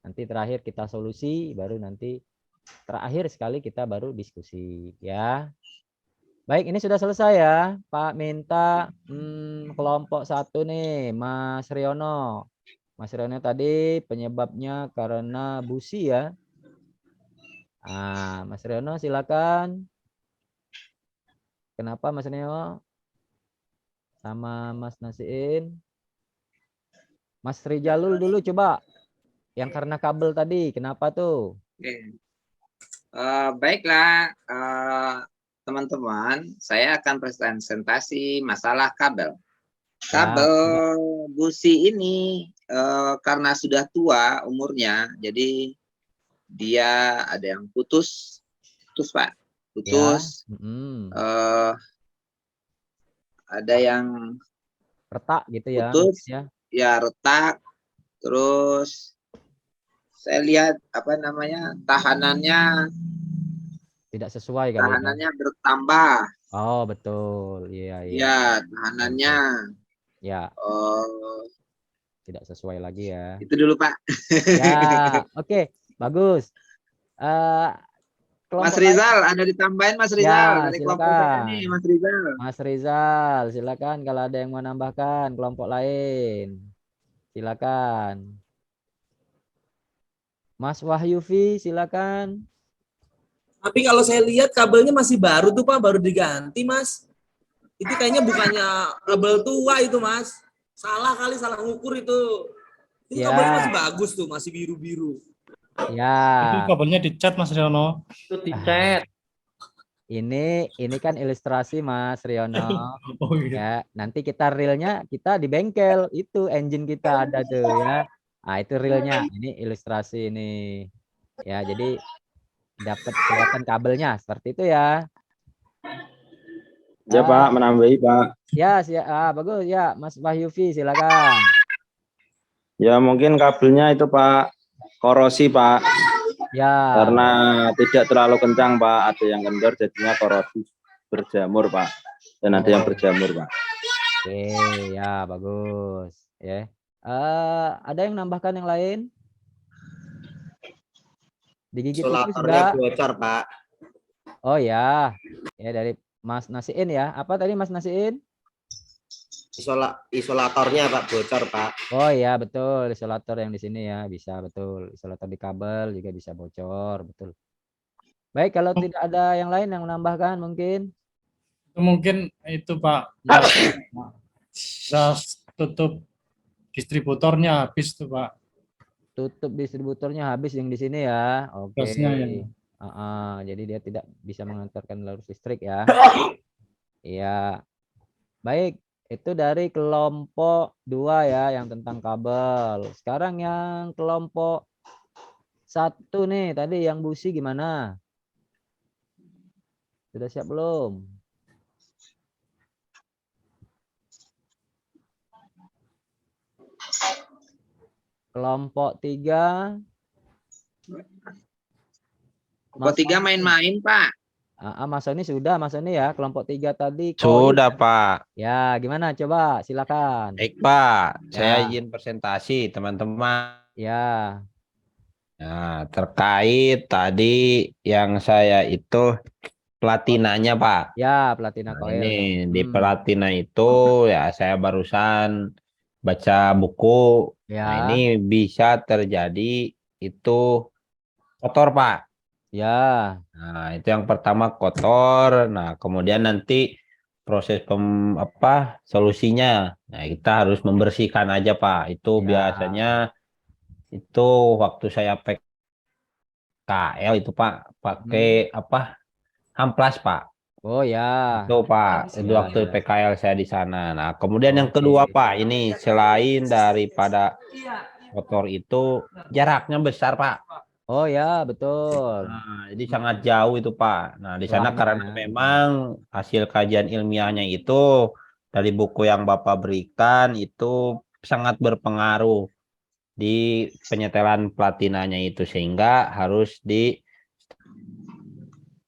Nanti terakhir kita solusi, baru nanti terakhir sekali kita baru diskusi ya. Baik, ini sudah selesai ya. Pak minta kelompok 1 nih, Mas Riono. Mas Riono tadi penyebabnya karena busi ya. Nah, Mas Riono silakan. Kenapa Mas Riono? Sama Mas Nasiin. Mas Rijalul dulu coba. Yang karena kabel tadi, kenapa tuh? Oke. Baiklah, teman-teman, saya akan presentasi masalah kabel. Kabel busi ini karena sudah tua umurnya, jadi dia ada yang putus Pak, putus. Ya. Ada yang Retak gitu ya. putus, Ya. ya retak. Terus saya lihat tahanannya Tidak sesuai kali ya. tahanannya bertambah. Oh, betul. Iya, iya. Ya, tahanannya Ya, tidak sesuai lagi ya. itu dulu Pak. Ya, oke, bagus. Mas Rizal, ada ditambahin Mas Rizal Ya, dari kelompok silakan. saya nih, Mas Rizal. Mas Rizal, silakan kalau ada yang mau nambahkan kelompok lain. Silakan. Mas Wahyufi, silakan. Tapi kalau saya lihat kabelnya masih baru tuh Pak, baru diganti Mas. Itu kayaknya bukannya kabel tua itu Mas. Salah kali, salah ngukur itu. Ini Ya. kabelnya masih bagus tuh, masih biru-biru. Ya. Itu kabelnya dicat Mas Riono. Itu dicet. ini kan ilustrasi Mas Riono. Oh iya. Ya, nanti kita realnya kita di bengkel itu engine kita ada tuh ya. Nah, itu realnya. Ini ilustrasi ini. Ya, jadi dapat kelihatan kabelnya seperti itu ya. Ya Pak, menambahi Pak. Ya, bagus ya, Mas Wahyufi silakan. Ya mungkin kabelnya itu Pak korosi Pak, Ya. karena tidak terlalu kencang Pak. Ada yang kendor jadinya korosi berjamur Pak. Dan ada yang berjamur Pak. Oke, ya bagus. Ya. Ada yang nambahkan yang lain? Digigit itu Isolatornya sudah. bocor Pak. Oh ya, ya dari Mas Nasiin ya. Apa tadi Mas Nasiin? Isolatornya Pak bocor Pak. Oh ya betul, isolator yang di sini ya bisa betul. Isolator di kabel juga bisa bocor betul. Baik, kalau tidak ada yang lain yang menambahkan mungkin. Itu mungkin itu Pak. Ya, tutup distributornya habis tuh Pak. Tutup distributornya habis yang di sini ya. Oke. Gasnya yang Jadi dia tidak bisa mengantarkan arus listrik ya. Iya. Baik, itu dari kelompok 2 ya yang tentang kabel. Sekarang yang kelompok 1 nih tadi yang busi gimana? Sudah siap belum? Kelompok 3. Kelompok 3 main-main Pak. Mas Sony sudah, Mas Sony ya. Kelompok 3 tadi. Sudah Pak. Ya, gimana? Coba silakan. Baik Pak, saya Ya. izin presentasi teman-teman. Ya, Nah, terkait tadi yang saya itu platinanya Pak. ya platina Nah, coil. ini di platina itu ya saya barusan baca buku. Ya. Nah, ini bisa terjadi itu kotor Pak. Ya, Nah, itu yang pertama kotor. Nah, kemudian nanti proses solusinya. Nah, kita harus membersihkan aja Pak. Itu Ya. biasanya itu waktu saya PKL itu Pak pakai amplas Pak. oh ya. Itu Pak, itu Ya, waktu ya. PKL saya di sana. Nah, kemudian yang Oke. kedua Pak, ini selain daripada kotor itu jaraknya besar Pak. Oh ya, betul. Nah, jadi sangat jauh itu Pak. Nah, di sana Lama karena ya. memang hasil kajian ilmiahnya itu dari buku yang Bapak berikan itu sangat berpengaruh di penyetelan platinanya itu sehingga harus di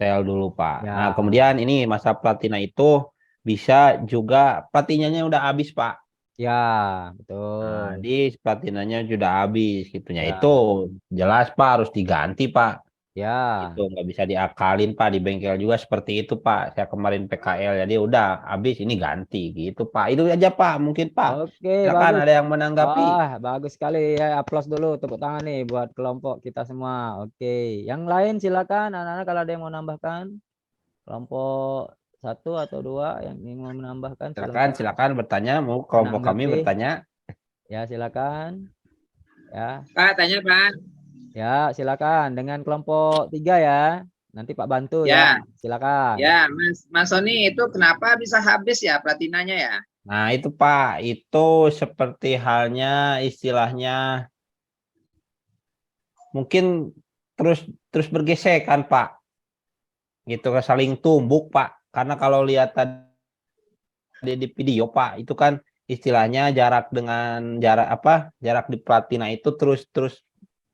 setel dulu Pak. Ya. Nah, kemudian ini masa platina itu bisa juga platinanya udah habis Pak. Ya, betul. Nah, di platinanya sudah habis gitunya. Ya. Itu jelas Pak harus diganti Pak. Ya. Itu nggak bisa diakalin Pak, di bengkel juga seperti itu Pak. Saya kemarin PKL jadi udah habis ini ganti gitu Pak. Itu aja Pak mungkin Pak. Oke, Silakan bagus. ada yang menanggapi. Wah, bagus sekali ya. Aplaus dulu, tepuk tangan nih buat kelompok kita semua. Oke, yang lain silakan anak-anak kalau ada yang mau nambahkan. Kelompok 1 atau 2 yang ingin mau menambahkan Silakan bertanya, mau kelompok kami Menanggapi. bertanya. Ya, silakan. Ya. Pak, tanya Pak. Ya, silakan dengan kelompok 3 ya. Nanti Pak bantu Ya. ya. Silakan. Ya, Mas Sony itu kenapa bisa habis ya platinanya ya? Nah, itu Pak, itu seperti halnya istilahnya mungkin terus bergesekan Pak. Gitu saling tumbuk Pak. Karena kalau lihat tadi di video Pak, itu kan istilahnya jarak di platina itu terus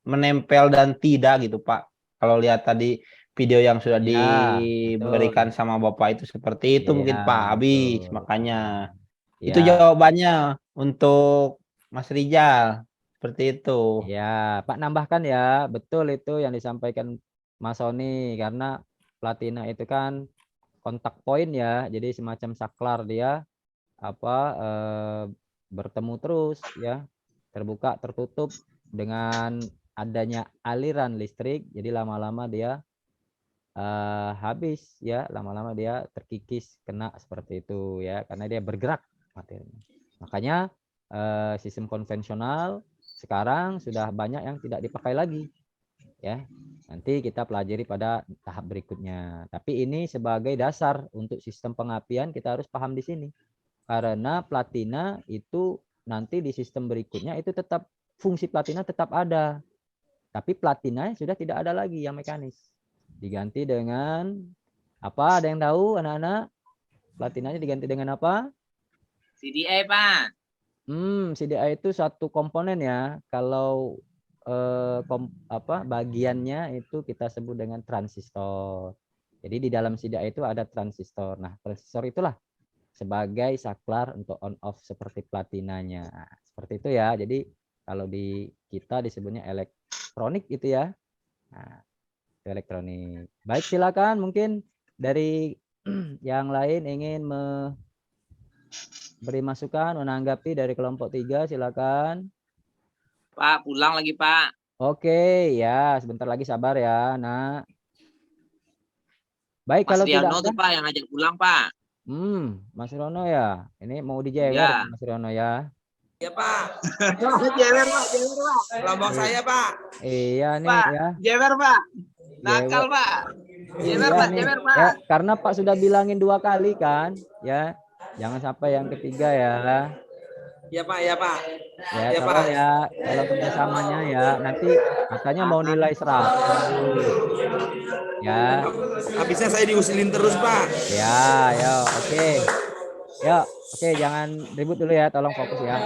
menempel dan tidak gitu Pak. Kalau lihat tadi video yang sudah Ya, diberikan sama Bapak itu seperti itu Iya, mungkin Pak, habis betul. makanya. Ya. Itu jawabannya untuk Mas Rijal. Seperti itu. Ya, Pak nambahkan ya. Betul itu yang disampaikan Mas Sony karena platina itu kan kontak point ya. Jadi semacam saklar dia bertemu terus ya. Terbuka tertutup dengan adanya aliran listrik. Jadi lama-lama dia habis ya, lama-lama dia terkikis kena seperti itu ya, karena dia bergerak materinya. Makanya sistem konvensional sekarang sudah banyak yang tidak dipakai lagi ya. Nanti kita pelajari pada tahap berikutnya. Tapi ini sebagai dasar untuk sistem pengapian kita harus paham di sini. Karena platina itu nanti di sistem berikutnya itu tetap fungsi platina tetap ada. Tapi platina sudah tidak ada lagi yang mekanis. Diganti dengan apa? Ada yang tahu anak-anak? Platinanya diganti dengan apa? CDA, Pak. CDA itu satu komponen ya. Kalau bagiannya itu kita sebut dengan transistor. Jadi di dalam CDA itu ada transistor. Nah, transistor itulah sebagai saklar untuk on off seperti platinanya. Seperti itu ya. Jadi kalau di kita disebutnya elektronik gitu ya. Nah, itu elektronik. Baik, silakan mungkin dari yang lain ingin beri masukan, menanggapi dari kelompok 3, silakan. Pak, pulang lagi, Pak. Oke, ya, sebentar lagi sabar ya, Nak. Baik, Mas kalau tidak Riono ada. tuh, Pak, yang ngajak pulang, Pak. Mas Rono ya. Ini mau dijewer Iya. Mas Rono ya. Ya Pak, Jewer, Pak. Jewer, Pak. kelompok saya Pak. Iya nih Pak, ya. jewer, Pak. Jewer. Nakal, Pak. Jewer, Iya Pak. nih. Jewer, Pak. Ya, karena Pak sudah bilangin 2 kali kan, ya. Jangan sampai yang ketiga ya. Ya Pak, ya Pak. Ya, Ya, tolong Pak. ya, kalau kerjasamanya ya. Nanti katanya mau nilai 100. Ya. Habisnya saya diusilin terus Pak. Ya, yo, oke. Yo, oke, jangan ribut dulu ya, tolong fokus ya.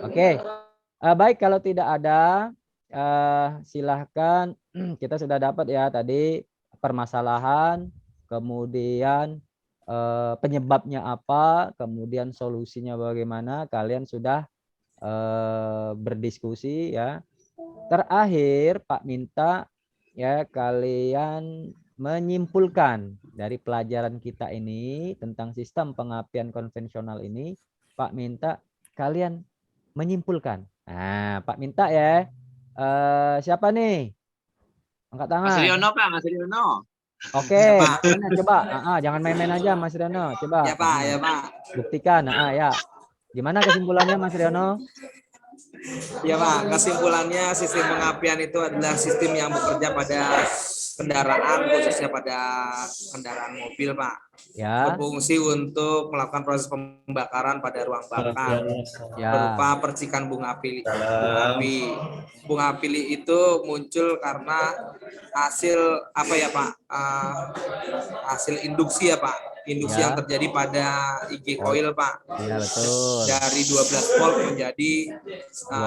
Oke. Baik, kalau tidak ada, silahkan. Kita sudah dapat ya tadi permasalahan, kemudian penyebabnya apa, kemudian solusinya bagaimana. Kalian sudah berdiskusi ya. Terakhir Pak minta ya kalian menyimpulkan dari pelajaran kita ini tentang sistem pengapian konvensional ini. Pak minta kalian menyimpulkan. Nah, Pak minta ya. Siapa nih? Angkat tangan. Mas Riono, Pak. Mas Riono. Oke, Ya, Pak. coba. Jangan main-main aja Mas Riono. Coba. Ya Pak, ya Pak. Buktikan. Ya. Gimana kesimpulannya Mas Riono? Ya Pak, kesimpulannya sistem pengapian itu adalah sistem yang bekerja pada kendaraan, khususnya pada kendaraan mobil Pak. Ya. Berfungsi untuk melakukan proses pembakaran pada ruang bakar Ya. berupa percikan bunga api. Bunga api itu muncul karena hasil apa ya Pak? Hasil induksi ya Pak. Induksi Ya. yang terjadi pada IG coil Pak. Iya, betul. Dari 12 volt menjadi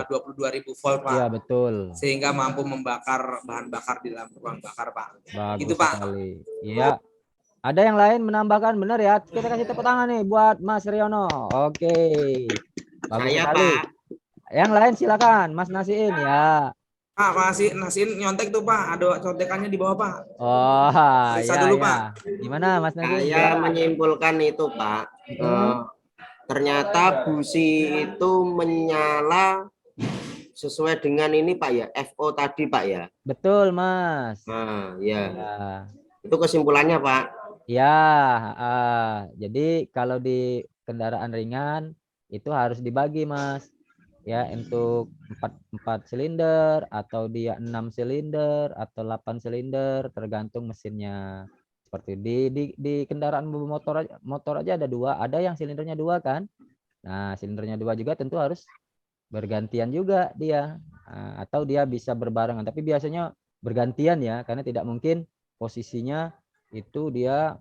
22.000 volt Pak. Iya, betul. Sehingga mampu membakar bahan bakar di dalam ruang bakar Pak. Bagus Itu Pak. sekali. Iya. Ada yang lain menambahkan, benar ya? Kita kasih tepuk tangan nih buat Mas Riono. Oke. Bagus Saya, sekali. Pak. Yang lain silakan, Mas Nasiin ya. Pak, Nasin nyontek tuh Pak, ada contekannya di bawah Pak. Oh, Periksa ya, dulu, ya. Pak. Gimana Mas Nasiin? Saya menyimpulkan itu, Pak. Ternyata busi itu menyala sesuai dengan ini, Pak ya. FO tadi, Pak ya. Betul, Mas. Nah, ya. Ya. Itu kesimpulannya, Pak. Ya, jadi kalau di kendaraan ringan itu harus dibagi, Mas. Ya, untuk 4 silinder atau dia 6 silinder atau 8 silinder tergantung mesinnya. Seperti di kendaraan motor aja ada 2, ada yang silindernya 2 kan. Nah, silindernya 2 juga tentu harus bergantian juga dia. Atau dia bisa berbarengan, tapi biasanya bergantian ya, karena tidak mungkin posisinya itu dia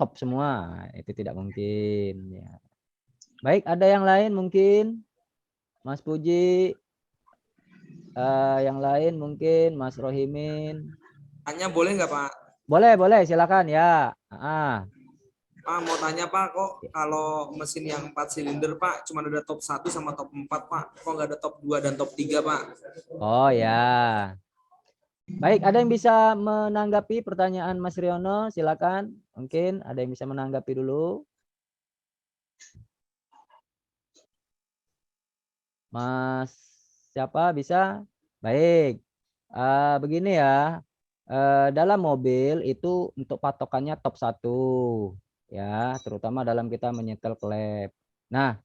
top semua. Itu tidak mungkin ya. Baik, ada yang lain mungkin? Mas Puji, yang lain mungkin Mas Rohimin. Tanya boleh nggak Pak? Boleh, silakan ya. Pak mau tanya Pak, kok kalau mesin yang 4 silinder Pak, cuma ada top 1 sama top 4 Pak, kok nggak ada top 2 dan top 3 Pak? Oh ya. Baik, ada yang bisa menanggapi pertanyaan Mas Riono? Silakan. Mungkin ada yang bisa menanggapi dulu. Mas siapa bisa? Baik. Begini ya. Dalam mobil itu untuk patokannya top 1 ya, terutama dalam kita menyetel klep. Nah,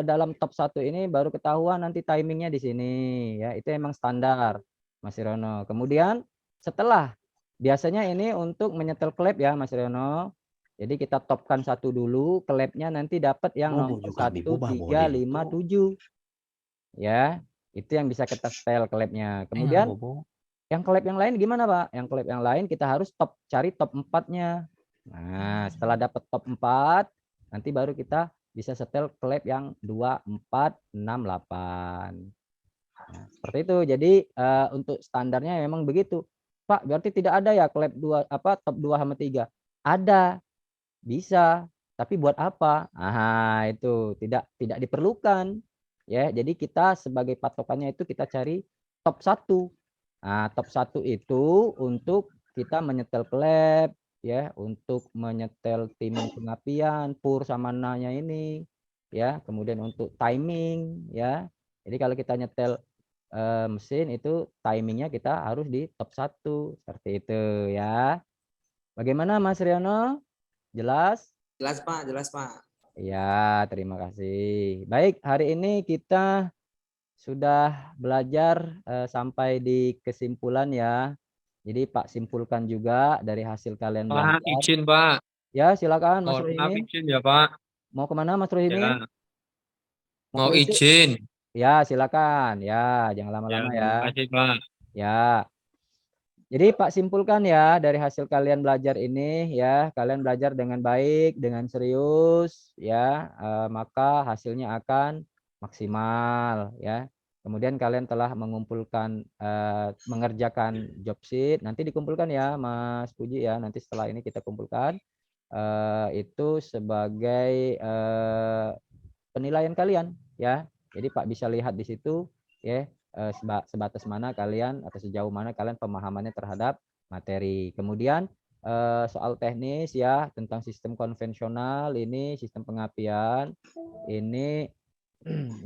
dalam top 1 ini baru ketahuan nanti timingnya di sini ya, itu emang standar. Mas Rono. Kemudian setelah biasanya ini untuk menyetel klep ya Mas Rono. Jadi kita topkan satu dulu, klepnya nanti dapat yang nomor 1357. Ya, itu yang bisa kita setel klepnya. Kemudian yang klep yang lain gimana Pak? Yang klep yang lain kita harus cari top 4-nya. Nah, setelah dapat top 4, nanti baru kita bisa setel klep yang 2, 4, 6, 8. Nah, seperti itu. Jadi untuk standarnya memang begitu. Pak, berarti tidak ada ya klep 2 top 2 sama 3? Ada. Bisa, tapi buat apa? Nah, itu tidak diperlukan. Ya, jadi kita sebagai patokannya itu kita cari top 1. Nah, top 1 itu untuk kita menyetel klep, ya, untuk menyetel timing pengapian, pur sama nanya ini, ya, kemudian untuk timing, ya. Jadi kalau kita nyetel mesin itu timingnya kita harus di top 1 seperti itu ya. Bagaimana Mas Riono? Jelas? Jelas Pak, jelas Pak. Ya, terima kasih. Baik, hari ini kita sudah belajar sampai di kesimpulan ya. Jadi Pak simpulkan juga dari hasil kalian Pak, belajar. izin Pak. Ya, silakan Mas Mohon maaf Rohini. izin ya Pak. Mau kemana Mas Rohini? Ya, mau ke WC? izin. Ya, silakan. Ya, jangan lama-lama ya. Terima kasih Pak. Ya. Jadi Pak simpulkan ya dari hasil kalian belajar ini ya, kalian belajar dengan baik, dengan serius ya, maka hasilnya akan maksimal ya. Kemudian kalian telah mengumpulkan mengerjakan job sheet, nanti dikumpulkan ya Mas Puji ya, nanti setelah ini kita kumpulkan itu sebagai penilaian kalian ya. Jadi Pak bisa lihat di situ ya. Sebatas mana kalian atau sejauh mana kalian pemahamannya terhadap materi. Kemudian soal teknis ya tentang sistem konvensional ini sistem pengapian ini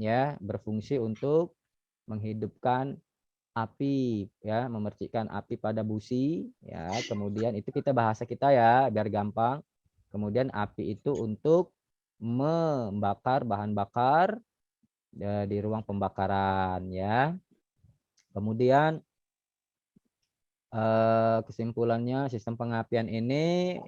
ya berfungsi untuk menghidupkan api ya, memercikkan api pada busi ya. Kemudian itu kita bahasa kita ya biar gampang. Kemudian api itu untuk membakar bahan bakar di ruang pembakaran ya. Kemudian kesimpulannya sistem pengapian ini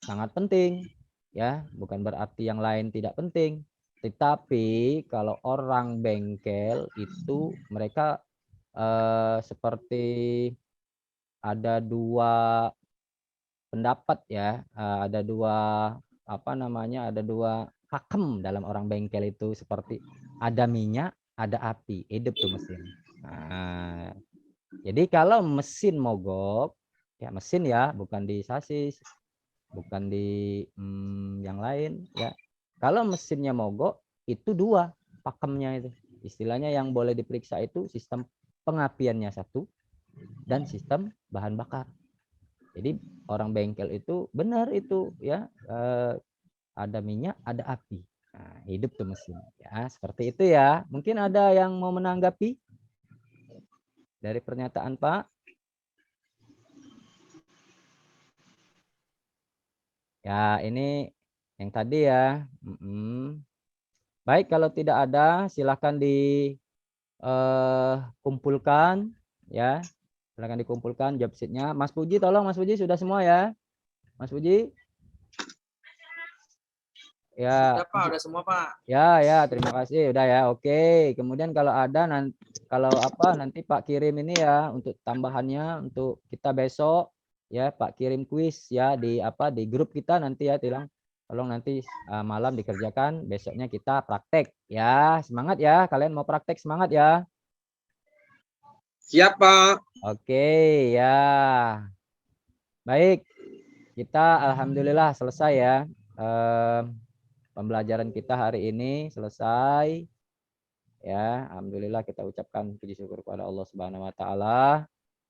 sangat penting ya, bukan berarti yang lain tidak penting. Tetapi kalau orang bengkel itu mereka seperti ada dua pendapat ya, ada dua ada dua pakem dalam orang bengkel itu seperti ada minyak, ada api, hidup tuh mesin. Nah, jadi kalau mesin mogok, ya mesin ya, bukan di sasis, bukan di yang lain ya. Kalau mesinnya mogok, itu dua pakemnya itu. Istilahnya yang boleh diperiksa itu sistem pengapiannya satu dan sistem bahan bakar. Jadi orang bengkel itu benar itu ya, ada minyak, ada api. Nah, hidup tuh mesin. Ya, seperti itu ya. Mungkin ada yang mau menanggapi dari pernyataan Pak? Ya, ini yang tadi ya. Baik, kalau tidak ada silakan dikumpulkan ya. Silakan dikumpulkan job sheet-nya. Mas Puji tolong Mas Puji sudah semua ya. Mas Puji? Ya. Udah Pak, udah semua Pak. Ya, terima kasih. Udah ya. Oke. Kemudian kalau ada nanti Pak kirim ini ya untuk tambahannya untuk kita besok ya, Pak kirim kuis ya di grup kita nanti ya, tolong nanti malam dikerjakan, besoknya kita praktek ya. Semangat ya, kalian mau praktek semangat ya. Siap, Pak. Oke, ya. Baik. Kita alhamdulillah selesai ya. Pembelajaran kita hari ini selesai. Ya, alhamdulillah kita ucapkan puji syukur kepada Allah Subhanahu wa taala.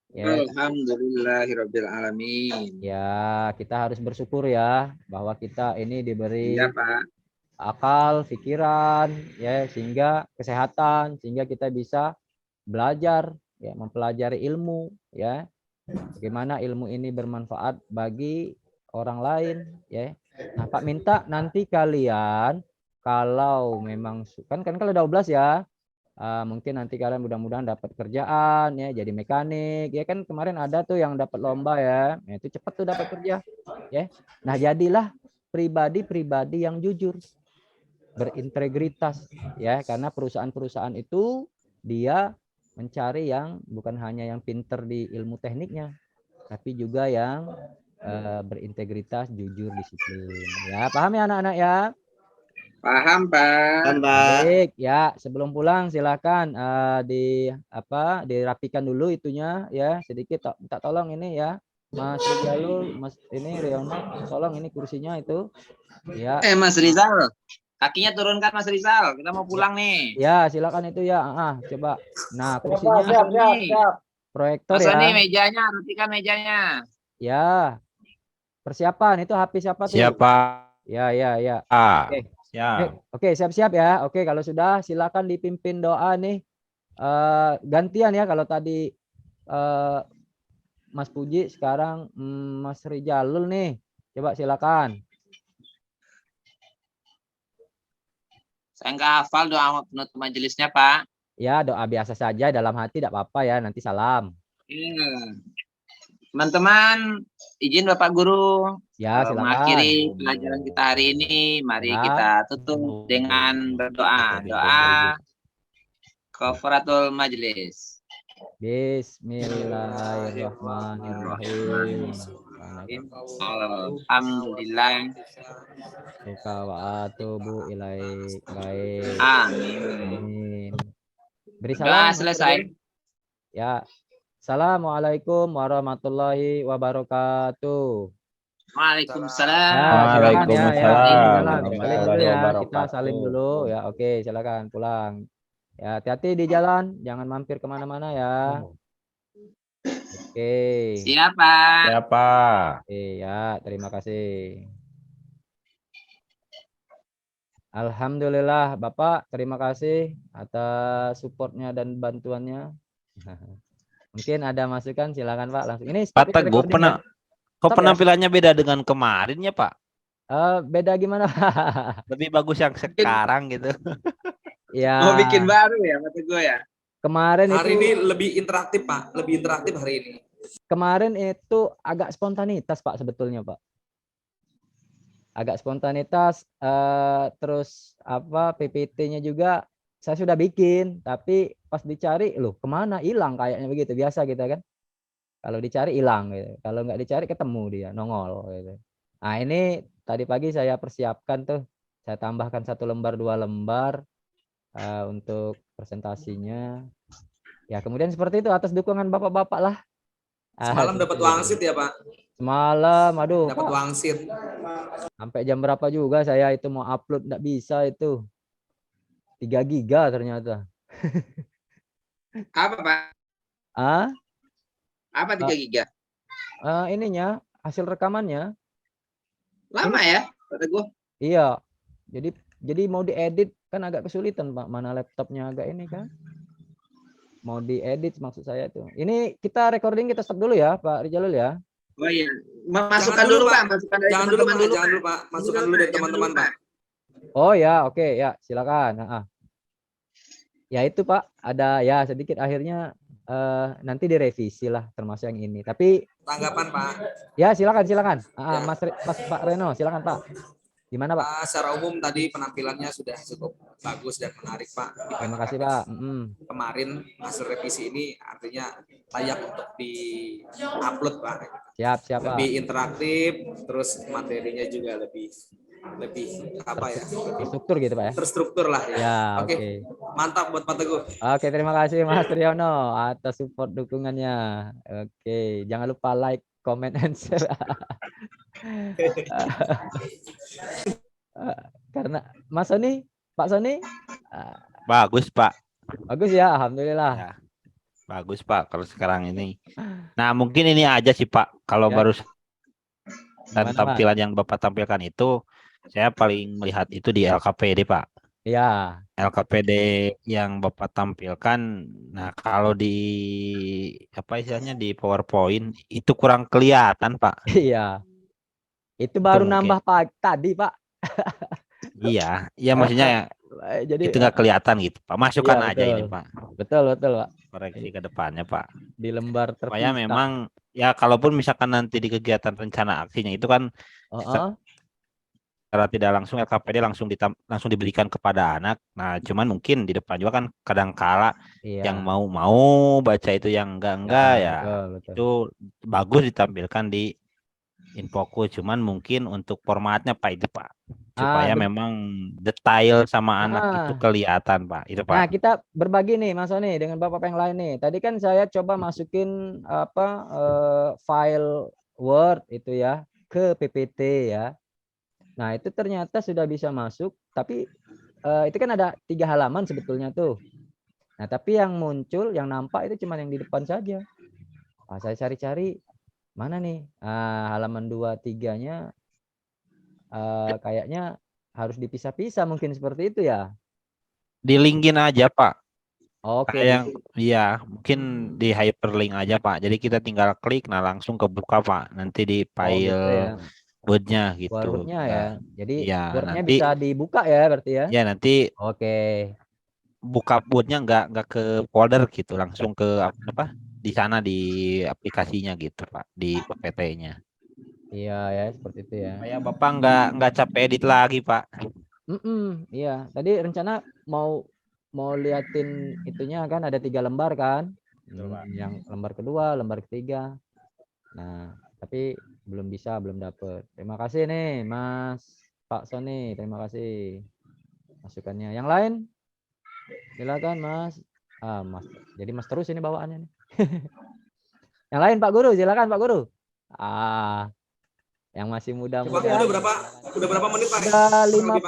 Ya. Alhamdulillahirabbil alamin. Ya, kita harus bersyukur ya bahwa kita ini diberi Iya, Pak. akal, pikiran ya, sehingga kesehatan, sehingga kita bisa belajar ya, mempelajari ilmu ya. Bagaimana ilmu ini bermanfaat bagi orang lain ya. Nah, Pak minta nanti kalian kalau memang kan kalau 12 ya. Mungkin nanti kalian mudah-mudahan dapat kerjaan ya, jadi mekanik ya kan, kemarin ada tuh yang dapat lomba ya, nah, itu cepet tuh dapat kerja ya. Nah jadilah pribadi-pribadi yang jujur, berintegritas ya, karena perusahaan-perusahaan itu dia mencari yang bukan hanya yang pinter di ilmu tekniknya, tapi juga yang berintegritas, jujur, disiplin ya. Paham ya anak-anak ya? Paham, Pak. Baik ya, sebelum pulang silakan dirapikan dulu itunya ya, sedikit minta tolong ini ya Mas Rizalul, Mas ini Riono, tolong ini kursinya itu ya. Mas Rizal, kakinya turunkan Mas Rizal, kita mau pulang nih. Ya silakan itu ya, coba. Nah kursinya proyektor Mas ya. Sony, mejanya, rapikan mejanya. Ya persiapan itu HP siapa tuh? Siapa? Ya. Oke. Siap. Oke, siap-siap ya. Oke, kalau sudah silakan dipimpin doa nih. Gantian ya, kalau tadi Mas Puji, sekarang Mas Rizalul nih. Coba silakan. Saya nggak hafal doa penutup majelisnya, Pak. Ya, doa biasa saja dalam hati, tidak apa-apa ya, nanti salam. Teman-teman, izin Bapak Guru. Ya, silakan. Mengakhiri pelajaran kita hari ini, mari Ya. kita tutup dengan berdoa. Doa kafaratul majelis. Bismillahirrahmanirrahim. Alhamdulillah. Suka wa atubu ilaik. Baik. Amin. Beri Doa salam. selesai. Ya. Assalamualaikum warahmatullahi wabarakatuh. Waalaikumsalam. Waalaikumsalam. Salim dulu ya, kita salim dulu ya. Oke, silakan pulang. Ya, hati-hati di jalan, jangan mampir kemana-mana ya. Oke. Siapa? Oke, ya, terima kasih. Alhamdulillah, Bapak, terima kasih atas supportnya dan bantuannya. Mungkin ada masukan, silakan Pak, langsung. Ini Pak Teguh kok penampilannya beda dengan kemarin ya Pak? Beda gimana Pak? Lebih bagus yang sekarang gitu. Ya. Mau bikin baru ya, Pak Teguh ya? Kemarin Hari itu, ini lebih interaktif, Pak. Lebih interaktif hari ini. kemarin itu agak spontanitas Pak sebetulnya Pak. Agak spontanitas, terus PPT-nya juga saya sudah bikin, tapi pas dicari, loh kemana, hilang kayaknya begitu, biasa kita kan. Kalau dicari hilang gitu. Kalau nggak dicari ketemu dia, nongol gitu. Nah ini tadi pagi saya persiapkan tuh, saya tambahkan 1 lembar 2 lembar untuk presentasinya. Ya kemudian seperti itu atas dukungan bapak-bapak lah. Semalam dapat wangsit ya, Pak? Semalam, aduh. Dapat wangsit. Sampai jam berapa juga saya itu mau upload, nggak bisa itu. 3 giga ternyata. Apa, Pak? Apa 3 giga? Ininya, hasil rekamannya. Lama ya, Pak Teguh? Iya. Jadi mau diedit kan agak kesulitan Pak, mana laptopnya agak ini kan. Mau diedit maksud saya itu. Ini kita recording, kita stop dulu ya Pak Rizalul ya. Oh iya. Masukkan dulu Pak. Masukkan dari Jangan dulu, teman-teman Pak. Jangan dulu, Pak. Masukkan dulu dari teman-teman, Pak. Oh ya, oke ya, silakan. Ya itu Pak, ada ya sedikit akhirnya nanti direvisi lah termasuk yang ini. Tapi Tanggapan, Pak. ya silakan. Ya. Mas Pak Reno, silakan Pak. Gimana Pak? Secara umum tadi penampilannya sudah cukup bagus dan menarik, Pak. Terima kasih Pak. Kemarin hasil revisi ini artinya layak untuk di-upload, Pak. Siap Pak. Lebih interaktif, terus materinya juga lebih apa ya? Struktur gitu Pak ya. Terstruktur lah ya. Ya, Oke. Mantap buat Pak Teguh. Oke, terima kasih Mas Triyono atas support dukungannya. Oke, jangan lupa like, comment, and share. Karena Mas Sony, Pak Sony, Bagus Pak. bagus ya, alhamdulillah. Ya, bagus Pak kalau sekarang ini. Nah mungkin ini aja sih Pak. Kalau Ya. baru dan Gimana, tampilan yang Bapak tampilkan itu, saya paling melihat itu di LKPD Pak. Ya, LKPD yang Bapak tampilkan, nah kalau di apa istilahnya di PowerPoint itu kurang kelihatan Pak. iya. Itu baru mungkin. nambah tadi Pak. Iya, maksudnya Jadi Itu nggak kelihatan gitu, Pak. Masukkan iya, aja ini, betul. Pak. Betul, Pak. Koreksi ke depannya, Pak. Di lembar Supaya terpisah. memang ya kalaupun misalkan nanti di kegiatan rencana aksinya itu kan Heeh. secara tidak langsung LKPD langsung diberikan kepada anak. Nah, cuman mungkin di depan juga kan kadang kala yang Iya. mau baca itu yang enggak ya. Betul. Itu bagus ditampilkan di infoku, cuman mungkin untuk formatnya Pak itu Pak. Supaya Ah, memang detail sama anak itu ah. kelihatan Pak. Itu Nah, Pak. kita berbagi nih Mas Sony dengan Bapak yang lain nih. Tadi kan saya coba masukin file Word itu ya ke PPT ya. Nah, itu ternyata sudah bisa masuk, tapi itu kan ada 3 halaman sebetulnya tuh. Nah, tapi yang muncul, yang nampak itu cuma yang di depan saja. Nah, saya cari-cari mana nih? Halaman 2, 3-nya kayaknya harus dipisah-pisah mungkin seperti itu ya. Di linkin aja Pak. Oke, Kayak ya mungkin di hyperlink aja Pak. Jadi kita tinggal klik, nah langsung kebuka Pak. Nanti di gitu ya. file Word-nya gitu. Word-nya ya. Nah, Jadi ya Word-nya nanti bisa dibuka ya berarti ya. ya nanti Oke. buka Word-nya nggak ke folder gitu, langsung ke apa di sana di aplikasinya gitu Pak, di PPT-nya. Iya ya, seperti itu ya. Supaya Bapak nggak capek edit lagi Pak. Iya. Tadi rencana mau mau liatin itunya kan ada 3 lembar kan. Betul, Pak. Yang lembar kedua, lembar ketiga. Nah, tapi belum bisa, belum dapet. Terima kasih nih Mas Pak Sony, terima kasih masukannya. Yang lain silakan Mas. Mas. Jadi Mas terus ini bawaannya nih. Yang lain Pak Guru, silakan Pak Guru. Yang masih Pak, muda-muda. udah berapa menit Pak? Udah Kurang lebih, Pak.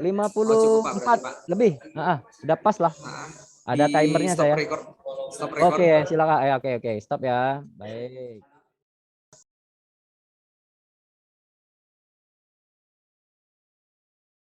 54 Pak. lebih. Udah pas lah. Ada Di timernya stop saya. record. Stop record. Oke, silakan. Oke. Stop ya. Baik.